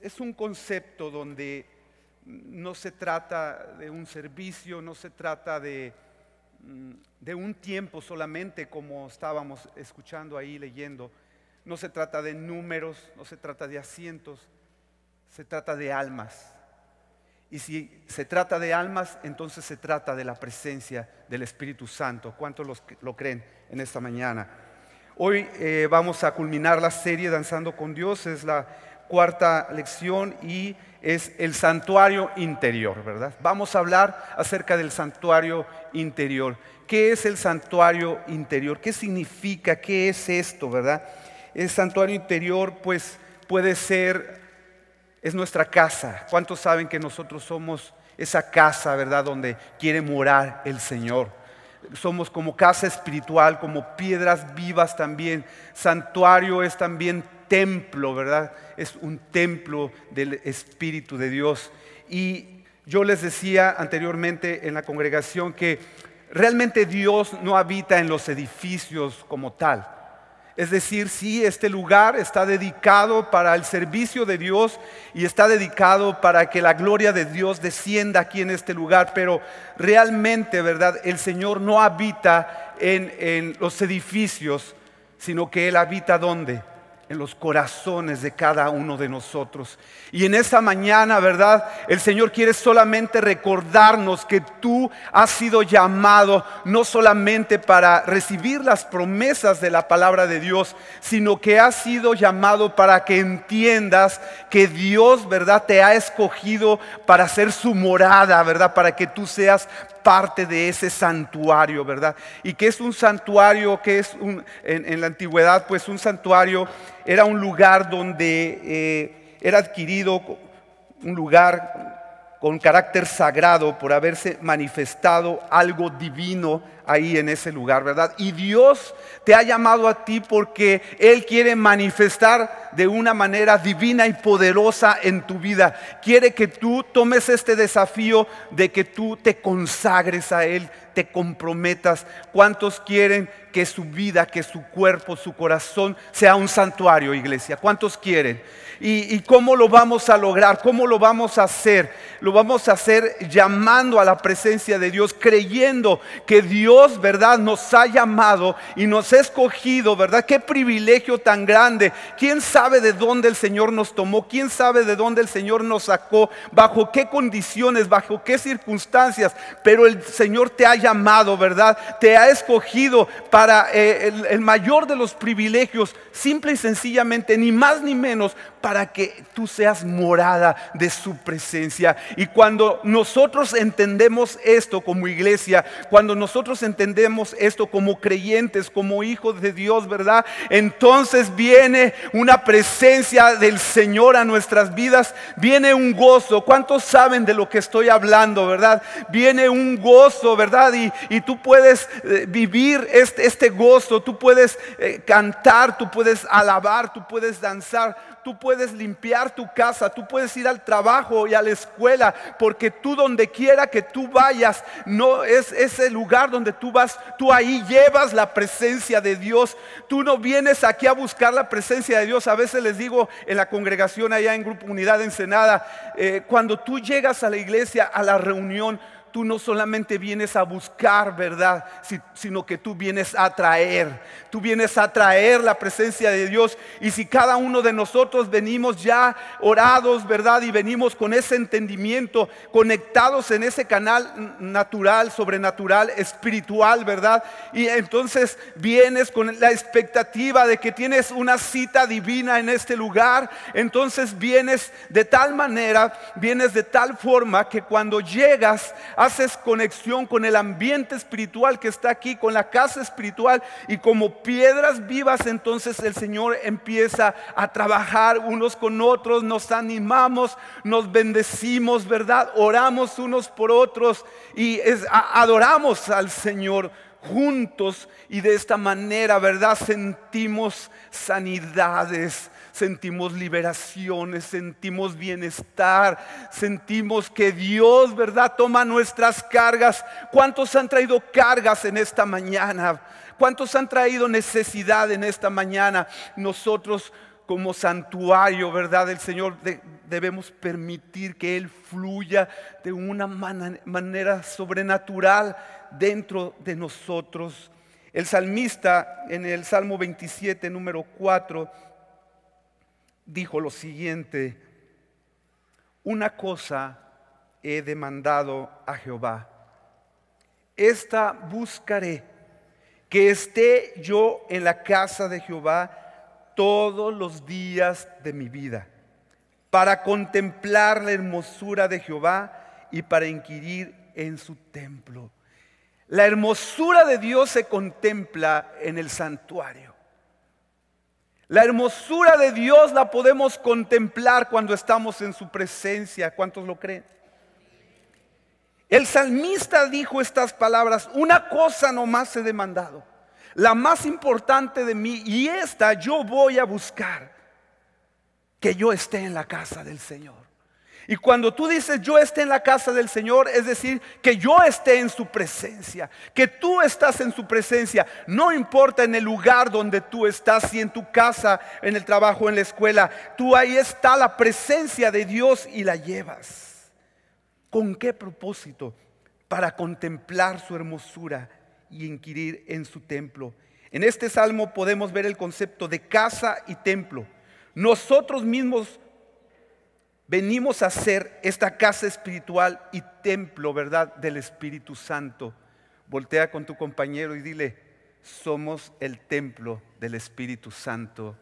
es un concepto donde no se trata de un servicio, no se trata de un tiempo solamente, como estábamos escuchando ahí, leyendo. No se trata de números, no se trata de asientos, se trata de almas. Y si se trata de almas, entonces se trata de la presencia del Espíritu Santo. ¿Cuántos lo creen en esta mañana? Hoy vamos a culminar la serie Danzando con Dios. Es la cuarta lección y es el santuario interior, ¿verdad? Vamos a hablar acerca del santuario interior. ¿Qué es el santuario interior? ¿Qué significa? ¿Qué es esto, verdad? El santuario interior, pues, puede ser, es nuestra casa. ¿Cuántos saben que nosotros somos esa casa, verdad, donde quiere morar el Señor? Somos como casa espiritual, como piedras vivas también. Santuario es también templo, ¿verdad? Es un templo del Espíritu de Dios. Y yo les decía anteriormente en la congregación que realmente Dios no habita en los edificios como tal. Es decir, sí, este lugar está dedicado para el servicio de Dios y está dedicado para que la gloria de Dios descienda aquí en este lugar, pero realmente, ¿verdad? El Señor no habita en los edificios, sino que Él habita ¿dónde? En los corazones de cada uno de nosotros. Y en esta mañana, ¿verdad? El Señor quiere solamente recordarnos que tú has sido llamado no solamente para recibir las promesas de la palabra de Dios, sino que has sido llamado para que entiendas que Dios, ¿verdad?, te ha escogido para ser su morada, ¿verdad? Para que tú seas parte de ese santuario, ¿verdad? Y que es un santuario, que es en la antigüedad, pues un santuario era un lugar donde era adquirido, un lugar con carácter sagrado por haberse manifestado algo divino ahí en ese lugar, ¿verdad? Y Dios te ha llamado a ti porque Él quiere manifestar de una manera divina y poderosa en tu vida. Quiere que tú tomes este desafío de que tú te consagres a Él, te comprometas. ¿Cuántos quieren que su vida, que su cuerpo, su corazón sea un santuario, iglesia? ¿Cuántos quieren? ¿Y cómo lo vamos a lograr? ¿Cómo lo vamos a hacer? Lo vamos a hacer llamando a la presencia de Dios, creyendo que Dios, ¿verdad?, nos ha llamado y nos ha escogido, ¿verdad? Qué privilegio tan grande. ¿Quién sabe de dónde el Señor nos tomó? ¿Quién sabe de dónde el Señor nos sacó? ¿Bajo qué condiciones? ¿Bajo qué circunstancias? Pero el Señor te ha llamado, ¿verdad? Te ha escogido para el mayor de los privilegios, simple y sencillamente, ni más ni menos, para que tú seas morada de su presencia. Y cuando nosotros entendemos esto como iglesia, cuando nosotros entendemos esto como creyentes, como hijos de Dios, ¿verdad?, entonces viene una presencia del Señor a nuestras vidas, viene un gozo. ¿Cuántos saben de lo que estoy hablando, verdad? Viene un gozo, ¿verdad? Y tú puedes vivir este gozo, tú puedes cantar, tú puedes alabar, tú puedes danzar, tú puedes limpiar tu casa, tú puedes ir al trabajo y a la escuela, porque tú donde quiera que tú vayas, no es ese lugar donde tú vas, tú ahí llevas la presencia de Dios. Tú no vienes aquí a buscar la presencia de Dios. A veces les digo en la congregación allá en Grupo Unidad Ensenada, cuando tú llegas a la iglesia, a la reunión, tú no solamente vienes a buscar, ¿verdad?, sino que tú vienes a traer. Tú vienes a traer la presencia de Dios. Y si cada uno de nosotros venimos ya orados, ¿verdad?, y venimos con ese entendimiento, conectados en ese canal natural, sobrenatural, espiritual, ¿verdad? Y entonces vienes con la expectativa de que tienes una cita divina en este lugar. Entonces vienes de tal manera, vienes de tal forma que cuando llegas haces conexión con el ambiente espiritual que está aquí, con la casa espiritual, y como piedras vivas, entonces el Señor empieza a trabajar unos con otros, nos animamos, nos bendecimos, ¿verdad? Oramos unos por otros y adoramos al Señor juntos, y de esta manera, ¿verdad?, sentimos sanidades, sentimos liberaciones, sentimos bienestar, sentimos que Dios, ¿verdad?, toma nuestras cargas. ¿Cuántos han traído cargas en esta mañana? ¿Cuántos han traído necesidad en esta mañana? Nosotros como santuario, ¿verdad? Del Señor, debemos permitir que Él fluya de una manera sobrenatural dentro de nosotros. El salmista en el Salmo 27, número 4, dijo lo siguiente: una cosa he demandado a Jehová, esta buscaré, que esté yo en la casa de Jehová todos los días de mi vida, para contemplar la hermosura de Jehová y para inquirir en su templo. La hermosura de Dios se contempla en el santuario. La hermosura de Dios la podemos contemplar cuando estamos en su presencia. ¿Cuántos lo creen? El salmista dijo estas palabras: una cosa nomás he demandado, la más importante de mí, y esta yo voy a buscar, que yo esté en la casa del Señor. Y cuando tú dices yo esté en la casa del Señor, es decir, que yo esté en su presencia, que tú estás en su presencia. No importa en el lugar donde tú estás, si en tu casa, en el trabajo, en la escuela, tú ahí está la presencia de Dios y la llevas. ¿Con qué propósito? Para contemplar su hermosura y inquirir en su templo. En este salmo podemos ver el concepto de casa y templo. Nosotros mismos venimos a ser esta casa espiritual y templo, ¿verdad?, del Espíritu Santo. Voltea con tu compañero y dile: somos el templo del Espíritu Santo.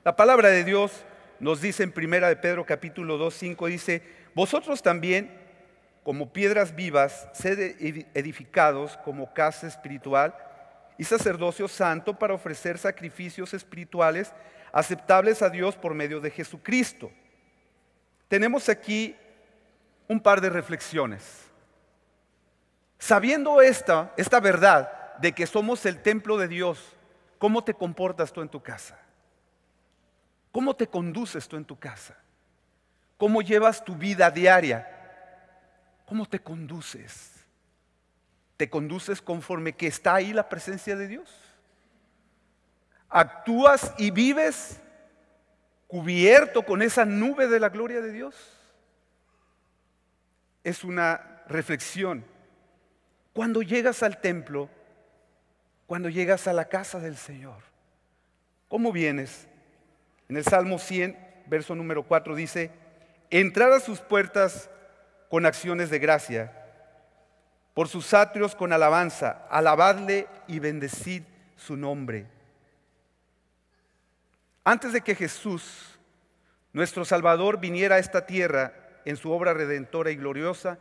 La palabra de Dios nos dice en 1 de Pedro capítulo 2, 5, dice: vosotros también, como piedras vivas, sed edificados como casa espiritual y sacerdocio santo, para ofrecer sacrificios espirituales aceptables a Dios por medio de Jesucristo. Tenemos aquí un par de reflexiones. Sabiendo esta verdad de que somos el templo de Dios, ¿cómo te comportas tú en tu casa? ¿Cómo te conduces tú en tu casa? ¿Cómo llevas tu vida diaria? ¿Cómo te conduces? ¿Te conduces conforme que está ahí la presencia de Dios? ¿Actúas y vives cubierto con esa nube de la gloria de Dios? Es una reflexión. Cuando llegas al templo, cuando llegas a la casa del Señor, ¿cómo vienes? En el Salmo 100, verso número 4 dice: entrar a sus puertas con acciones de gracia, por sus atrios con alabanza, alabadle y bendecid su nombre. Antes de que Jesús, nuestro Salvador, viniera a esta tierra en su obra redentora y gloriosa,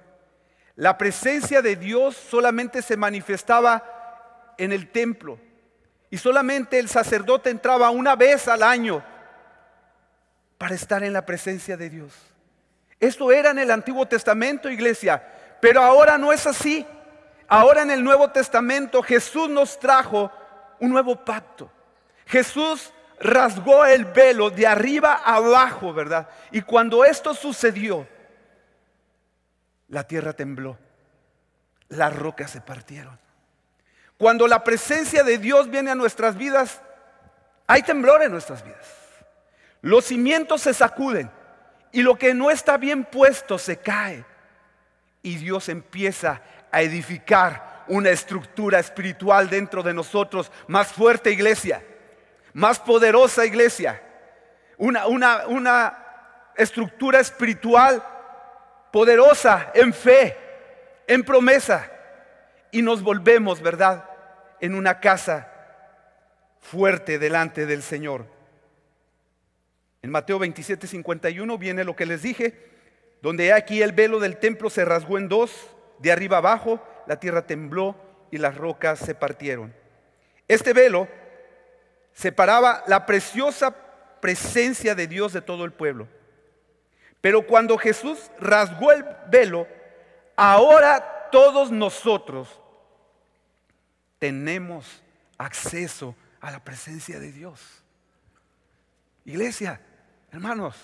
la presencia de Dios solamente se manifestaba en el templo, y solamente el sacerdote entraba una vez al año para estar en la presencia de Dios. Esto era en el Antiguo Testamento, iglesia, pero ahora no es así. Ahora en el Nuevo Testamento Jesús nos trajo un nuevo pacto. Jesús rasgó el velo de arriba a abajo, ¿verdad? Y cuando esto sucedió, la tierra tembló, las rocas se partieron. Cuando la presencia de Dios viene a nuestras vidas, hay temblor en nuestras vidas. Los cimientos se sacuden y lo que no está bien puesto se cae. Y Dios empieza a edificar una estructura espiritual dentro de nosotros más fuerte, iglesia. Más poderosa, iglesia. Una estructura espiritual poderosa en fe, en promesa. Y nos volvemos, ¿verdad?, en una casa fuerte delante del Señor. En Mateo 27, 51 viene lo que les dije, donde aquí el velo del templo se rasgó en dos, de arriba abajo, la tierra tembló y las rocas se partieron. Este velo separaba la preciosa presencia de Dios de todo el pueblo. Pero cuando Jesús rasgó el velo, ahora todos nosotros tenemos acceso a la presencia de Dios. Iglesia, hermanos,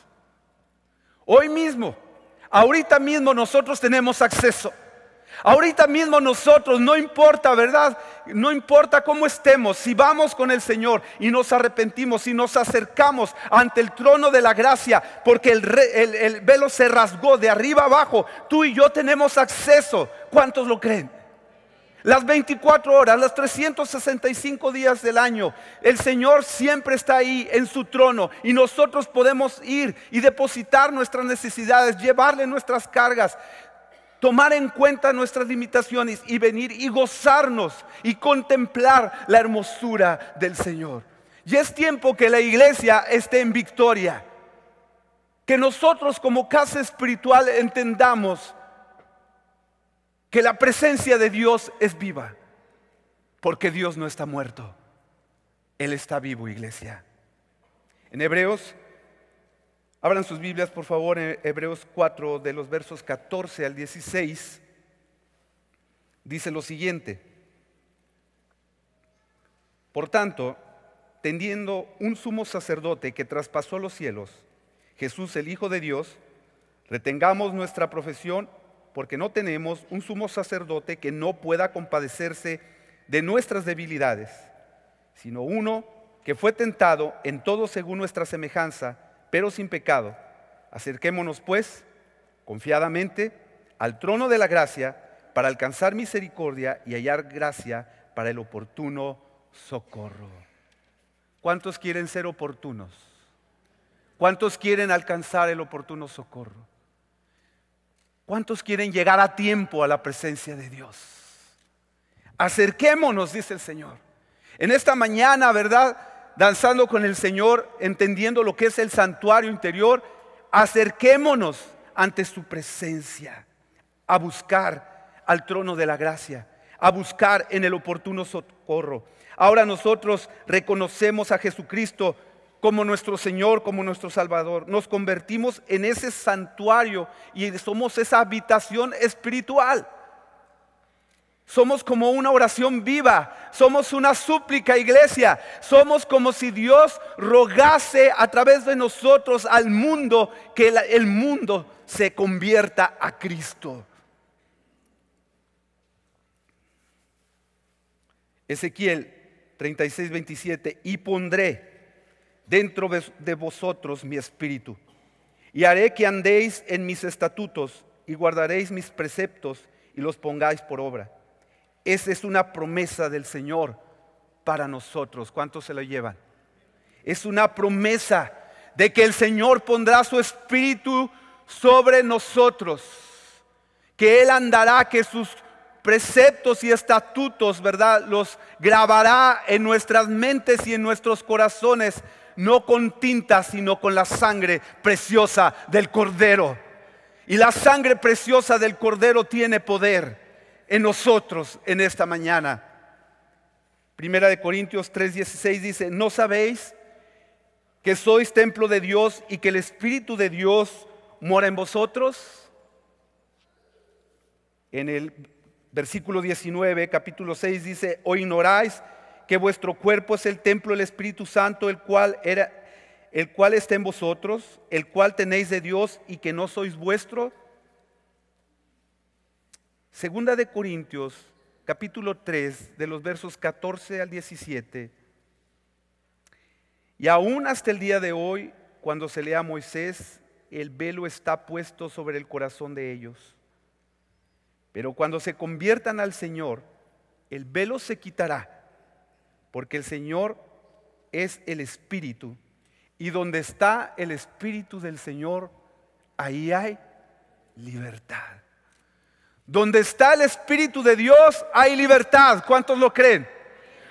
hoy mismo, ahorita mismo nosotros tenemos acceso. Ahorita mismo nosotros, no importa, ¿verdad? No importa cómo estemos, si vamos con el Señor y nos arrepentimos, si nos acercamos ante el trono de la gracia, porque el velo se rasgó de arriba abajo, tú y yo tenemos acceso. ¿Cuántos lo creen? Las 24 horas, los 365 días del año, el Señor siempre está ahí en su trono y nosotros podemos ir y depositar nuestras necesidades, llevarle nuestras cargas, tomar en cuenta nuestras limitaciones y venir y gozarnos y contemplar la hermosura del Señor. Y es tiempo que la iglesia esté en victoria, que nosotros como casa espiritual entendamos que la presencia de Dios es viva, porque Dios no está muerto, Él está vivo, iglesia. En Hebreos, abran sus Biblias por favor, en Hebreos 4 de los versos 14 al 16, dice lo siguiente: por tanto, teniendo un sumo sacerdote que traspasó los cielos, Jesús el Hijo de Dios, retengamos nuestra profesión, porque no tenemos un sumo sacerdote que no pueda compadecerse de nuestras debilidades, sino uno que fue tentado en todo según nuestra semejanza, pero sin pecado. Acerquémonos pues confiadamente al trono de la gracia para alcanzar misericordia y hallar gracia para el oportuno socorro. ¿Cuántos quieren ser oportunos? ¿Cuántos quieren alcanzar el oportuno socorro? ¿Cuántos quieren llegar a tiempo a la presencia de Dios? Acerquémonos, dice el Señor. En esta mañana, ¿verdad? Danzando con el Señor, entendiendo lo que es el santuario interior, acerquémonos ante su presencia, a buscar al trono de la gracia, a buscar en el oportuno socorro. Ahora nosotros reconocemos a Jesucristo como nuestro Señor, como nuestro Salvador. Nos convertimos en ese santuario y somos esa habitación espiritual. Somos como una oración viva, somos una súplica, iglesia. Somos como si Dios rogase a través de nosotros al mundo, que el mundo se convierta a Cristo. Ezequiel 36:27: y pondré dentro de vosotros mi espíritu, y haré que andéis en mis estatutos, y guardaréis mis preceptos, y los pongáis por obra. Esa es una promesa del Señor para nosotros. ¿Cuántos se lo llevan? Es una promesa de que el Señor pondrá su espíritu sobre nosotros, que Él andará, que sus preceptos y estatutos, ¿verdad?, los grabará en nuestras mentes y en nuestros corazones, no con tinta, sino con la sangre preciosa del Cordero. Y la sangre preciosa del Cordero tiene poder en nosotros en esta mañana. Primera de Corintios 3:16 dice: ¿no sabéis que sois templo de Dios y que el Espíritu de Dios mora en vosotros? En el versículo 19, capítulo 6 dice: ¿o ignoráis que vuestro cuerpo es el templo del Espíritu Santo, el cual está en vosotros, el cual tenéis de Dios y que no sois vuestro? Segunda de Corintios, capítulo 3, de los versos 14 al 17. Y aún hasta el día de hoy, cuando se lea a Moisés, el velo está puesto sobre el corazón de ellos. Pero cuando se conviertan al Señor, el velo se quitará, porque el Señor es el Espíritu, y donde está el Espíritu del Señor, ahí hay libertad. Donde está el Espíritu de Dios, hay libertad. ¿Cuántos lo creen?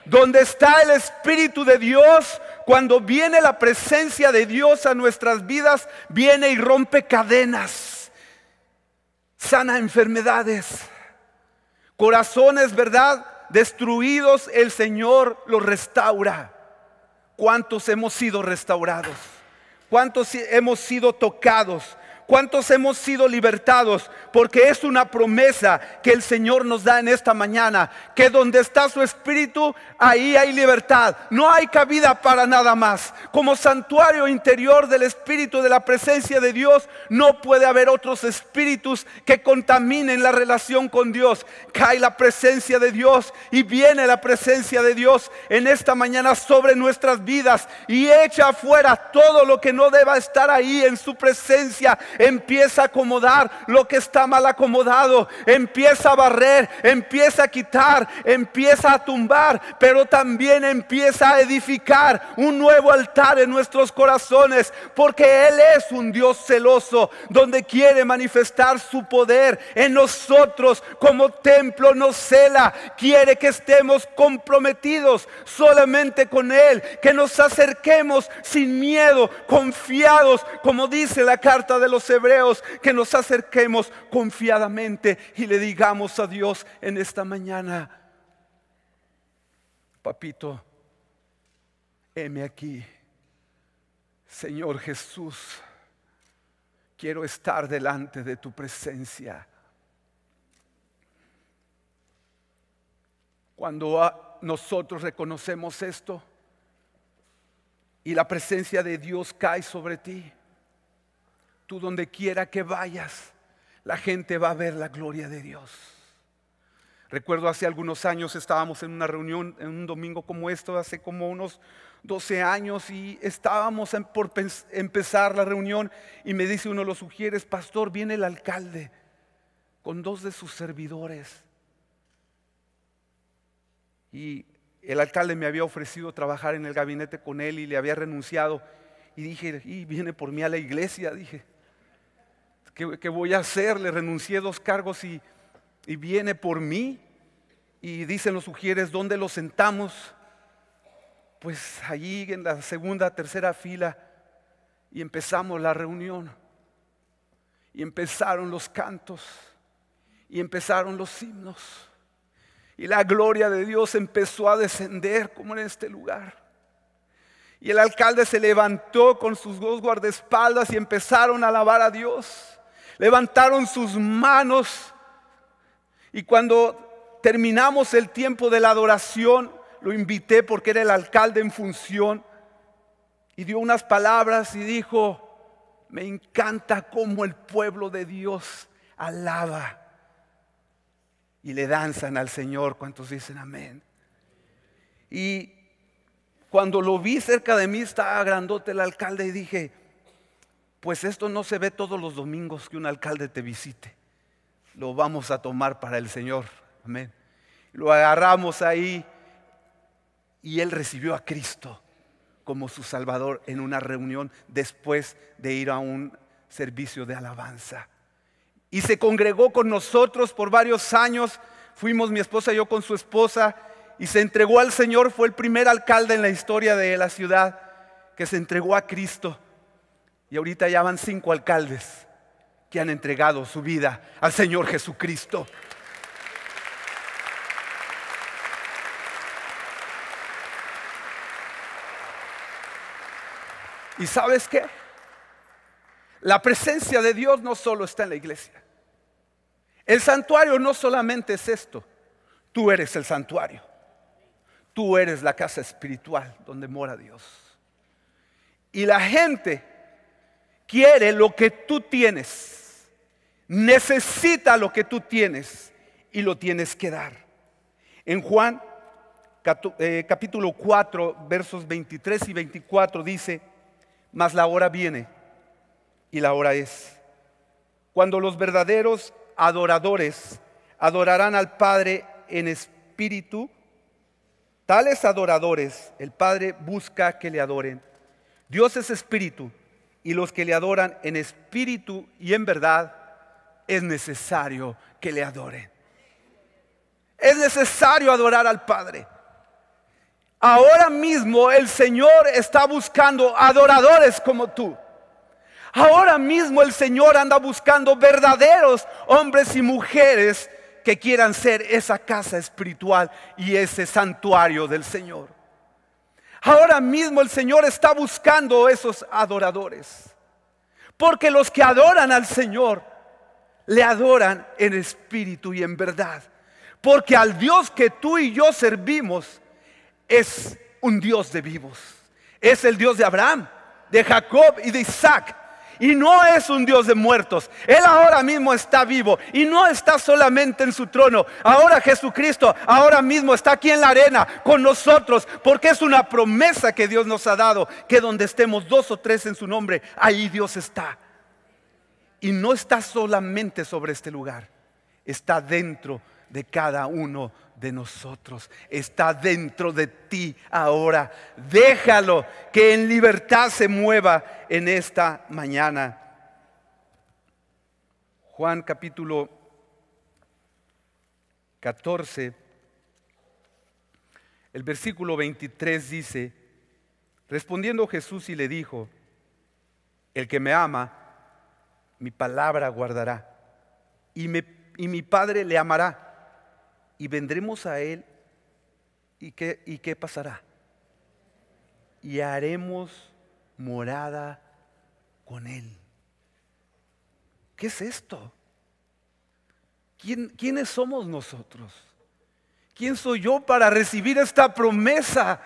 Donde está el Espíritu de Dios, cuando viene la presencia de Dios a nuestras vidas, viene y rompe cadenas, sana enfermedades, corazones, ¿verdad?, destruidos, el Señor los restaura. ¿Cuántos hemos sido restaurados? ¿Cuántos hemos sido tocados ¿Cuántos hemos sido libertados? Porque es una promesa que el Señor nos da en esta mañana, que donde está su Espíritu, ahí hay libertad. No hay cabida para nada más. Como santuario interior del Espíritu, de la presencia de Dios, no puede haber otros espíritus que contaminen la relación con Dios. Cae la presencia de Dios y viene la presencia de Dios en esta mañana sobre nuestras vidas y echa afuera todo lo que no deba estar ahí en su presencia. Empieza a acomodar lo que está mal acomodado, empieza a barrer, empieza a quitar, empieza a tumbar, pero también empieza a edificar un nuevo altar en nuestros corazones, porque Él es un Dios celoso, donde quiere manifestar su poder en nosotros. Como templo nos cela, quiere que estemos comprometidos solamente con Él, que nos acerquemos sin miedo, confiados, como dice la carta de los Hebreos, que nos acerquemos confiadamente y le digamos a Dios en esta mañana: Papito, heme aquí. Señor Jesús, quiero estar delante de tu presencia. Cuando nosotros reconocemos esto y la presencia de Dios cae sobre ti, tú donde quiera que vayas, la gente va a ver la gloria de Dios. Recuerdo hace algunos años estábamos en una reunión, en un domingo como esto, hace como unos 12 años, y estábamos por empezar la reunión y me dice uno de los sugieres: pastor, viene el alcalde con 2 de sus servidores. Y el alcalde me había ofrecido trabajar en el gabinete con él y le había renunciado. Y dije: y viene por mí a la iglesia. Dije: ¿qué voy a hacer? Le renuncié 2 cargos y viene por mí. Y dicen los sugieres: ¿dónde lo sentamos? Pues allí en la segunda, tercera fila. Y empezamos la reunión. Y empezaron los cantos. Y empezaron los himnos. Y la gloria de Dios empezó a descender como en este lugar. Y el alcalde se levantó con sus 2 guardaespaldas y empezaron a alabar a Dios. Levantaron sus manos. Y cuando terminamos el tiempo de la adoración, lo invité porque era el alcalde en función. Y dio unas palabras y dijo: me encanta cómo el pueblo de Dios alaba y le danzan al Señor. ¿Cuántos dicen amén? Y cuando lo vi cerca de mí, estaba grandote el alcalde, y dije: pues esto no se ve todos los domingos que un alcalde te visite. Lo vamos a tomar para el Señor. Amén. Lo agarramos ahí y él recibió a Cristo como su Salvador en una reunión después de ir a un servicio de alabanza. Y se congregó con nosotros por varios años. Fuimos mi esposa y yo con su esposa, y se entregó al Señor. Fue el primer alcalde en la historia de la ciudad que se entregó a Cristo. Y ahorita ya van 5 alcaldes que han entregado su vida al Señor Jesucristo. ¿Y sabes qué? La presencia de Dios no solo está en la iglesia. El santuario no solamente es esto. Tú eres el santuario. Tú eres la casa espiritual donde mora Dios. Y la gente quiere lo que tú tienes, necesita lo que tú tienes y lo tienes que dar. En Juan capítulo 4 versos 23 y 24 dice: mas la hora viene y la hora es cuando los verdaderos adoradores adorarán al Padre en espíritu. Tales adoradores el Padre busca que le adoren. Dios es espíritu, y los que le adoran en espíritu y en verdad es necesario que le adoren. Es necesario adorar al Padre. Ahora mismo el Señor está buscando adoradores como tú. Ahora mismo el Señor anda buscando verdaderos hombres y mujeres que quieran ser esa casa espiritual y ese santuario del Señor. Ahora mismo el Señor está buscando esos adoradores. Porque los que adoran al Señor le adoran en espíritu y en verdad. Porque al Dios que tú y yo servimos es un Dios de vivos. Es el Dios de Abraham, de Jacob y de Isaac. Y no es un Dios de muertos. Él ahora mismo está vivo y no está solamente en su trono. Ahora Jesucristo ahora mismo está aquí en la arena con nosotros, porque es una promesa que Dios nos ha dado, que donde estemos 2 o 3 en su nombre, ahí Dios está. Y no está solamente sobre este lugar, está dentro de cada uno de nosotros, está dentro de ti ahora. Déjalo que en libertad se mueva en esta mañana. Juan capítulo 14, el versículo 23 dice: respondiendo Jesús y le dijo: el que me ama, mi palabra guardará, y mi Padre le amará, y vendremos a Él. ¿Y qué pasará? Y haremos morada con Él. ¿Qué es esto? ¿Quiénes somos nosotros? ¿Quién soy yo para recibir esta promesa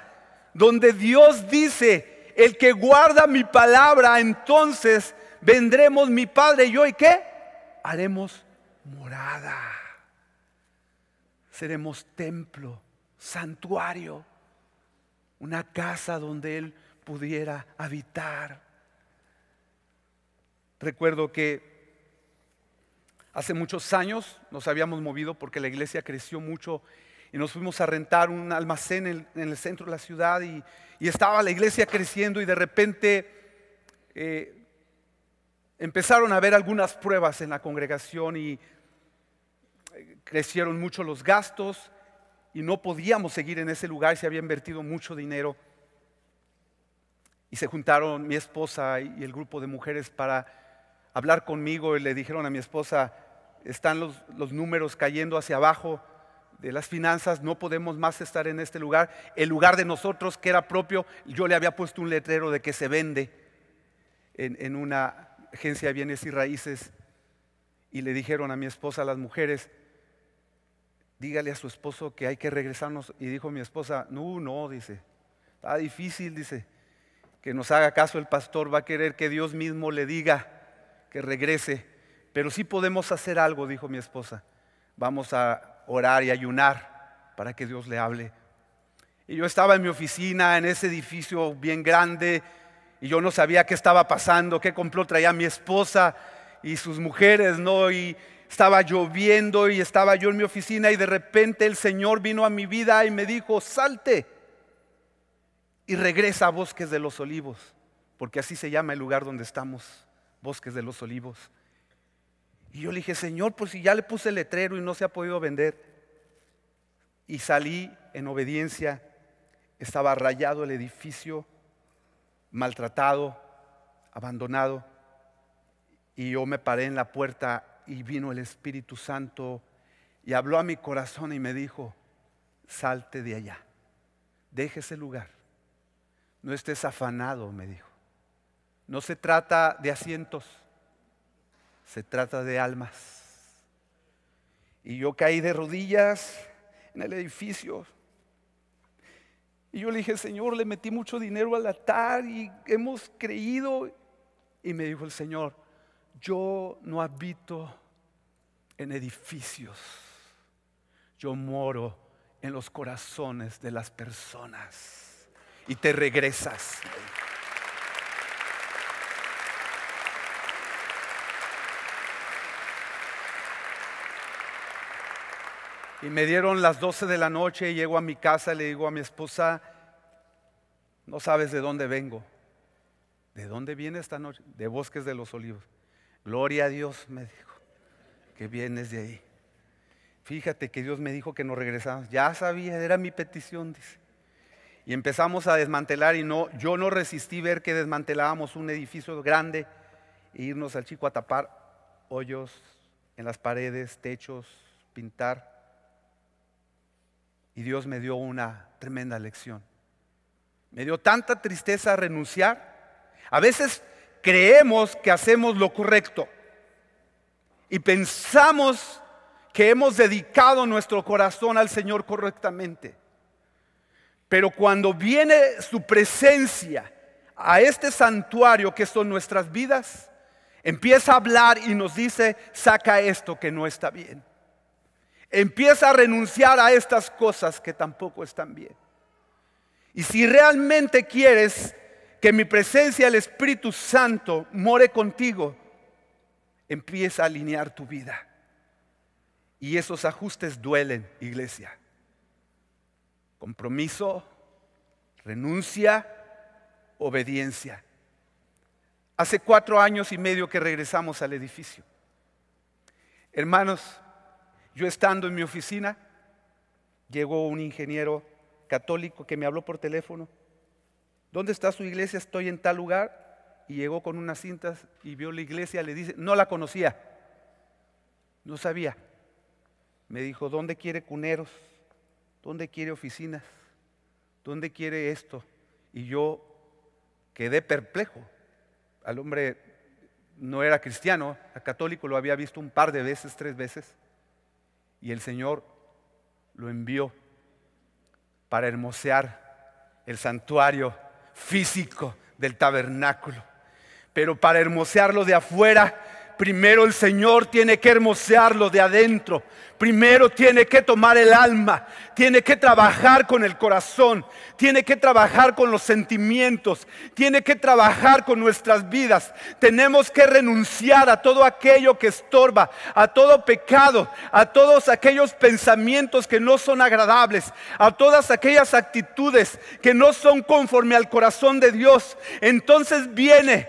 donde Dios dice: el que guarda mi palabra, entonces vendremos mi Padre y yo, ¿y qué? Haremos morada. Seremos templo, santuario, una casa donde Él pudiera habitar. Recuerdo que hace muchos años nos habíamos movido porque la iglesia creció mucho y nos fuimos a rentar un almacén en el centro de la ciudad y estaba la iglesia creciendo y de repente empezaron a haber algunas pruebas en la congregación y crecieron mucho los gastos y no podíamos seguir en ese lugar. Se había invertido mucho dinero y se juntaron mi esposa y el grupo de mujeres para hablar conmigo y le dijeron a mi esposa: están los números cayendo hacia abajo de las finanzas, no podemos más estar en este lugar. El lugar de nosotros que era propio, yo le había puesto un letrero de que se vende en una agencia de bienes y raíces, y le dijeron a mi esposa, a las mujeres: dígale a su esposo que hay que regresarnos. Y dijo mi esposa: no, dice, está difícil, dice, que nos haga caso el pastor, va a querer que Dios mismo le diga que regrese, pero sí podemos hacer algo, dijo mi esposa, vamos a orar y ayunar para que Dios le hable. Y yo estaba en mi oficina, en ese edificio bien grande, y yo no sabía qué estaba pasando, qué complot traía mi esposa y sus mujeres, ¿no? Y estaba lloviendo y estaba yo en mi oficina y de repente el Señor vino a mi vida y me dijo: salte y regresa a Bosques de los Olivos, porque así se llama el lugar donde estamos, Bosques de los Olivos. Y yo le dije: Señor, pues si ya le puse el letrero y no se ha podido vender. Y salí en obediencia. Estaba rayado el edificio, maltratado, abandonado. Y yo me paré en la puerta y vino el Espíritu Santo y habló a mi corazón y me dijo: salte de allá, deje ese lugar, no estés afanado, me dijo. No se trata de asientos, se trata de almas. Y yo caí de rodillas en el edificio y yo le dije: Señor, le metí mucho dinero al altar y hemos creído. Y me dijo el Señor: yo no habito en edificios, yo moro en los corazones de las personas. Y te regresas. Y me dieron las 12 de la noche y llego a mi casa y le digo a mi esposa: no sabes de dónde vengo. ¿De dónde viene esta noche? De Bosques de los Olivos. Gloria a Dios, me dijo, que vienes de ahí. Fíjate que Dios me dijo que nos regresamos. Ya sabía, era mi petición, dice. Y empezamos a desmantelar y yo no resistí ver que desmantelábamos un edificio grande e irnos al Chico a tapar hoyos en las paredes, techos, pintar. Y Dios me dio una tremenda lección. Me dio tanta tristeza renunciar. A veces creemos que hacemos lo correcto y pensamos que hemos dedicado nuestro corazón al Señor correctamente. Pero cuando viene su presencia a este santuario que son nuestras vidas, empieza a hablar y nos dice: saca esto que no está bien. Empieza a renunciar a estas cosas que tampoco están bien. Y si realmente quieres que mi presencia, el Espíritu Santo, more contigo, empieza a alinear tu vida. Y esos ajustes duelen, iglesia. Compromiso, renuncia, obediencia. Hace 4 años y medio que regresamos al edificio. Hermanos, yo estando en mi oficina, llegó un ingeniero católico que me habló por teléfono. ¿Dónde está su iglesia? Estoy en tal lugar. Y llegó con unas cintas y vio la iglesia. Le dice, no la conocía, no sabía. Me dijo, ¿dónde quiere cuneros? ¿Dónde quiere oficinas? ¿Dónde quiere esto? Y yo quedé perplejo. Al hombre no era cristiano, a católico, lo había visto un par de veces, 3 veces. Y el Señor lo envió para hermosear el santuario físico del tabernáculo. Pero para hermosearlo de afuera, primero el Señor tiene que hermosearlo de adentro. Primero tiene que tomar el alma, tiene que trabajar con el corazón, tiene que trabajar con los sentimientos, tiene que trabajar con nuestras vidas. Tenemos que renunciar a todo aquello que estorba, a todo pecado, a todos aquellos pensamientos que no son agradables, a todas aquellas actitudes que no son conforme al corazón de Dios. Entonces viene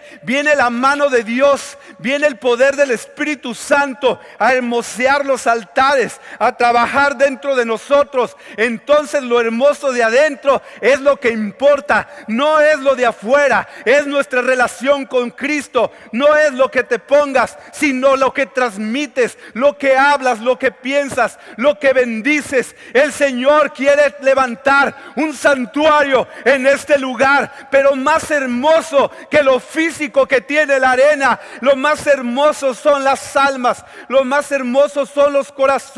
la mano de Dios, viene el poder del Espíritu Santo a hermosear los altares, a trabajar dentro de nosotros. Entonces lo hermoso de adentro es lo que importa, no es lo de afuera, es nuestra relación con Cristo. No es lo que te pongas, sino lo que transmites, lo que hablas, lo que piensas, lo que bendices. El Señor quiere levantar un santuario en este lugar, pero más hermoso que lo físico que tiene la arena, lo más hermoso son las almas, lo más hermoso son los corazones.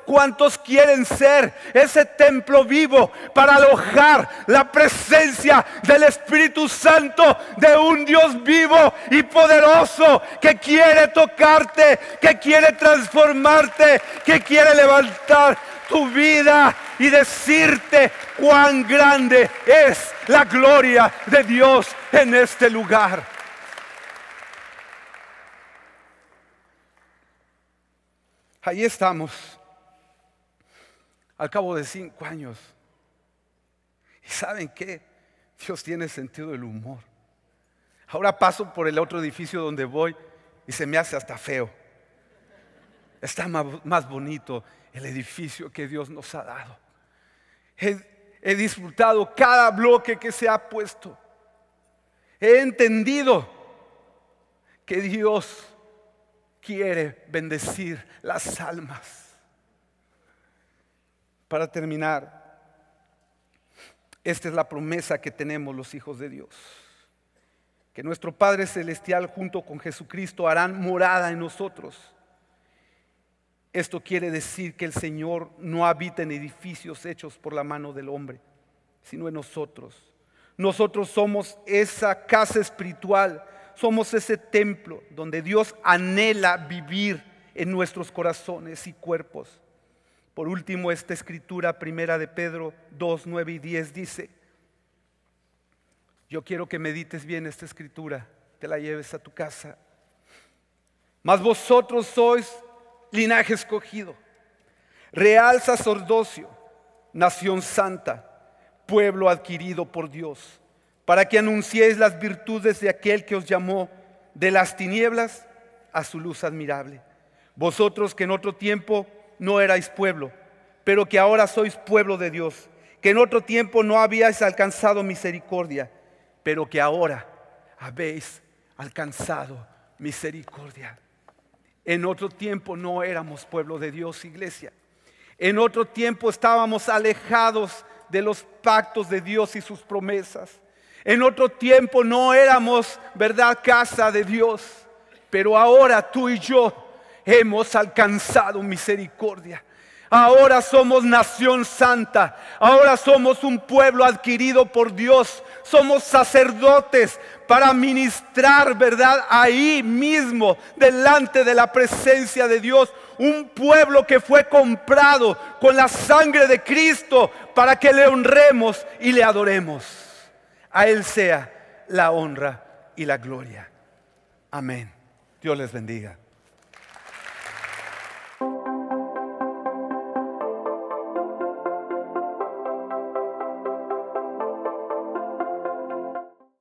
¿Cuántos quieren ser ese templo vivo para alojar la presencia del Espíritu Santo de un Dios vivo y poderoso que quiere tocarte, que quiere transformarte, que quiere levantar tu vida y decirte cuán grande es la gloria de Dios en este lugar? Ahí estamos, al cabo de 5 años. ¿Y saben qué? Dios tiene sentido del humor. Ahora paso por el otro edificio donde voy y se me hace hasta feo. Está más bonito el edificio que Dios nos ha dado. He disfrutado cada bloque que se ha puesto. He entendido que Dios quiere bendecir las almas. Para terminar, esta es la promesa que tenemos los hijos de Dios: que nuestro Padre Celestial junto con Jesucristo harán morada en nosotros. Esto quiere decir que el Señor no habita en edificios hechos por la mano del hombre, sino en nosotros. Nosotros somos esa casa espiritual. Somos ese templo donde Dios anhela vivir en nuestros corazones y cuerpos. Por último, esta escritura primera de Pedro 2, 9 y 10 dice: yo quiero que medites bien esta escritura, te la lleves a tu casa. Mas vosotros sois linaje escogido, real sacerdocio, nación santa, pueblo adquirido por Dios, para que anunciéis las virtudes de aquel que os llamó de las tinieblas a su luz admirable. Vosotros que en otro tiempo no erais pueblo, pero que ahora sois pueblo de Dios, que en otro tiempo no habíais alcanzado misericordia, pero que ahora habéis alcanzado misericordia. En otro tiempo no éramos pueblo de Dios, iglesia. En otro tiempo estábamos alejados de los pactos de Dios y sus promesas. En otro tiempo no éramos, ¿verdad?, casa de Dios, pero ahora tú y yo hemos alcanzado misericordia. Ahora somos nación santa, ahora somos un pueblo adquirido por Dios, somos sacerdotes para ministrar, ¿verdad?, ahí mismo, delante de la presencia de Dios. Un pueblo que fue comprado con la sangre de Cristo para que le honremos y le adoremos. A Él sea la honra y la gloria. Amén. Dios les bendiga.